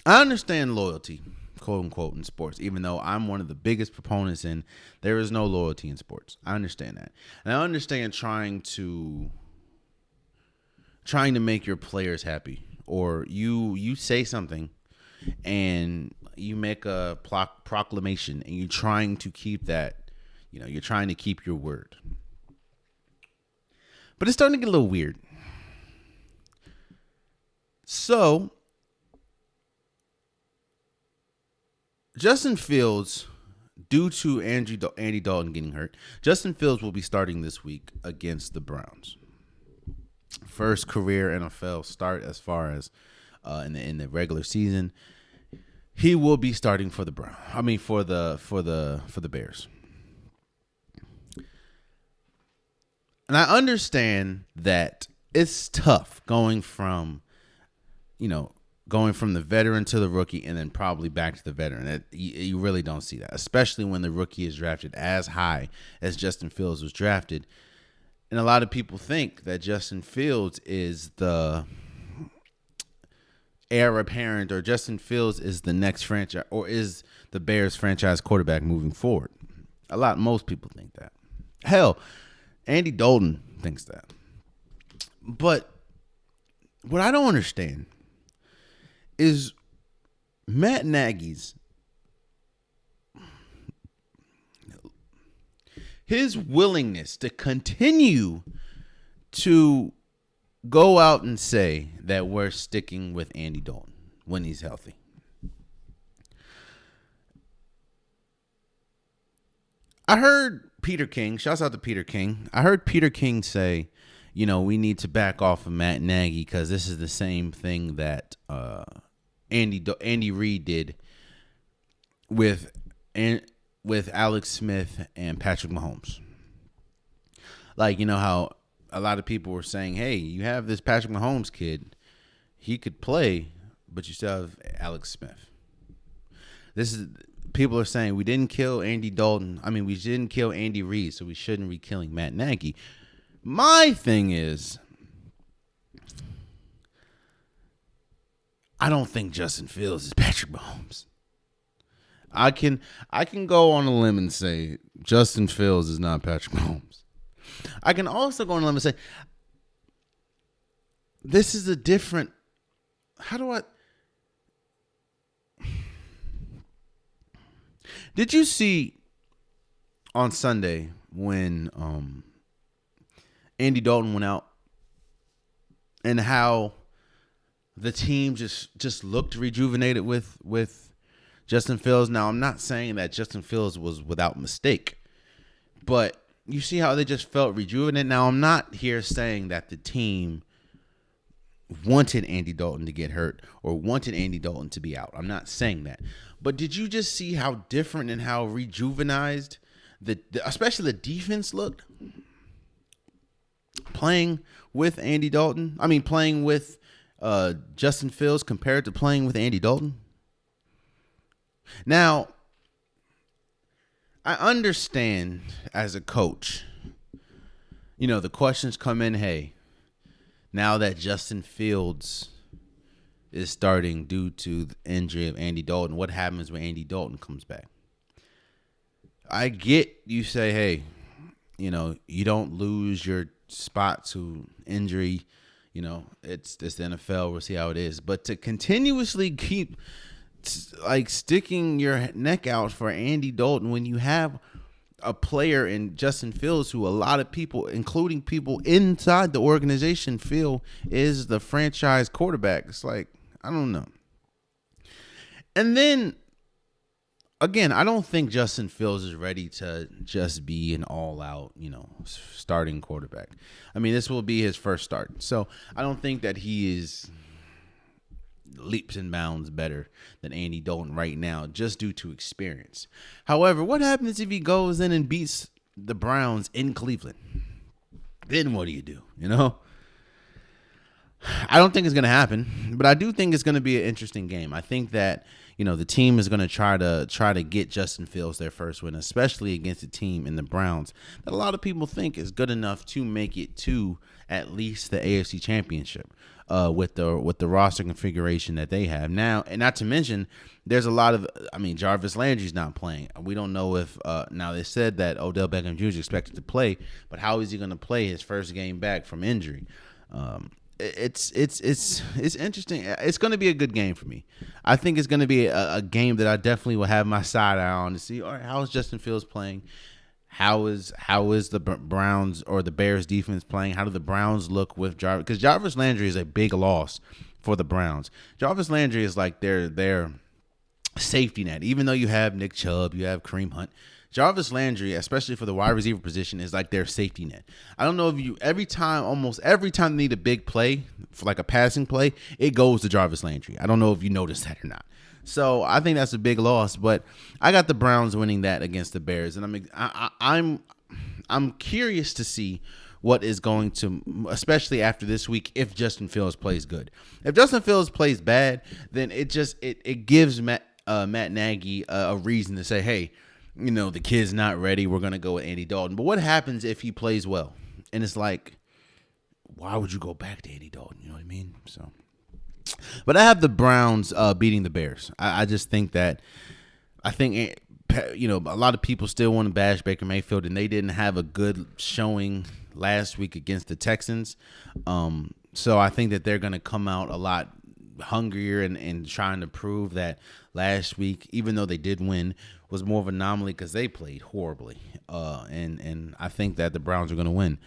I understand loyalty, quote unquote, in sports, even though I'm one of the biggest proponents in there is no loyalty in sports. I understand that. And I understand trying to make your players happy. Or you say something and you make a proclamation and you're trying to keep that, you're trying to keep your word. But it's starting to get a little weird. So, Justin Fields, due to Andy Dalton getting hurt, Justin Fields will be starting this week against the Browns. First career NFL start as far as in the regular season. He will be starting for the Browns. I mean for the Bears. And I understand that it's tough going from the veteran to the rookie and then probably back to the veteran. You really don't see that, especially when the rookie is drafted as high as Justin Fields was drafted. And a lot of people think that Justin Fields is the heir apparent, or Justin Fields is the next franchise, or is the Bears franchise quarterback moving forward. Most people think that. Hell, Andy Dalton thinks that. But what I don't understand is Matt Nagy's his willingness to continue to go out and say that we're sticking with Andy Dalton when he's healthy. I heard Peter King, shouts out to Peter King. I heard Peter King say, we need to back off of Matt Nagy because this is the same thing that Andy Reid did with Alex Smith and Patrick Mahomes. Like, how a lot of people were saying, hey, you have this Patrick Mahomes kid. He could play, but you still have Alex Smith. People are saying we didn't kill Andy Dalton. I mean, we didn't kill Andy Reid, so we shouldn't be killing Matt Nagy. My thing is, I don't think Justin Fields is Patrick Mahomes. I can go on a limb and say Justin Fields is not Patrick Mahomes. I can also go on a limb and say this is a different. How do I? Did you see on Sunday when Andy Dalton went out and how the team just looked rejuvenated with Justin Fields? Now, I'm not saying that Justin Fields was without mistake, but you see how they just felt rejuvenated. Now, I'm not here saying that the team wanted Andy Dalton to get hurt or wanted Andy Dalton to be out. I'm not saying that. But did you just see how different and how rejuvenized especially the defense looked playing with Andy Dalton? I mean, playing with Justin Fields compared to playing with Andy Dalton? Now, I understand as a coach, the questions come in, hey, now that Justin Fields is starting due to the injury of Andy Dalton, what happens when Andy Dalton comes back? I get you say, hey, you don't lose your spot to injury. It's the NFL. We'll see how it is. But to continuously keep sticking your neck out for Andy Dalton when you have a player in Justin Fields who a lot of people, including people inside the organization, feel is the franchise quarterback. It's like, I don't know. And then, again, I don't think Justin Fields is ready to just be an all-out, starting quarterback. I mean, this will be his first start. So I don't think that he is leaps and bounds better than Andy Dalton right now, just due to experience. However, what happens if he goes in and beats the Browns in Cleveland? Then what do you do? I don't think it's going to happen, but I do think it's going to be an interesting game. I think that the team is going to try to get Justin Fields their first win, especially against a team in the Browns that a lot of people think is good enough to make it to at least the AFC Championship with the roster configuration that they have now, and not to mention there's a lot of Jarvis Landry's not playing. We don't know if now they said that Odell Beckham Jr. is expected to play, but how is he going to play his first game back from injury? It's interesting. It's going to be a good game for me. I think it's going to be a game that I definitely will have my side eye on to see. All right, how is Justin Fields playing? How is the Browns or the Bears defense playing? How do the Browns look with Jarvis? Because Jarvis Landry is a big loss for the Browns. Jarvis Landry is like their safety net. Even though you have Nick Chubb, you have Kareem Hunt, Jarvis Landry, especially for the wide receiver position, is like their safety net. I don't know if almost every time they need a big play, for like a passing play, it goes to Jarvis Landry. I don't know if you noticed that or not. So I think that's a big loss, but I got the Browns winning that against the Bears, and I'm curious to see what is going to, especially after this week, if Justin Fields plays good. If Justin Fields plays bad, then it gives Matt Nagy a reason to say, hey, the kid's not ready. We're going to go with Andy Dalton. But what happens if he plays well? And it's like, why would you go back to Andy Dalton? You know what I mean? So, but I have the Browns beating the Bears. I just think that a lot of people still want to bash Baker Mayfield, and they didn't have a good showing last week against the Texans. So I think that they're going to come out a lot hungrier and trying to prove that last week, even though they did win, was more of an anomaly because they played horribly. And I think that the Browns are going to win.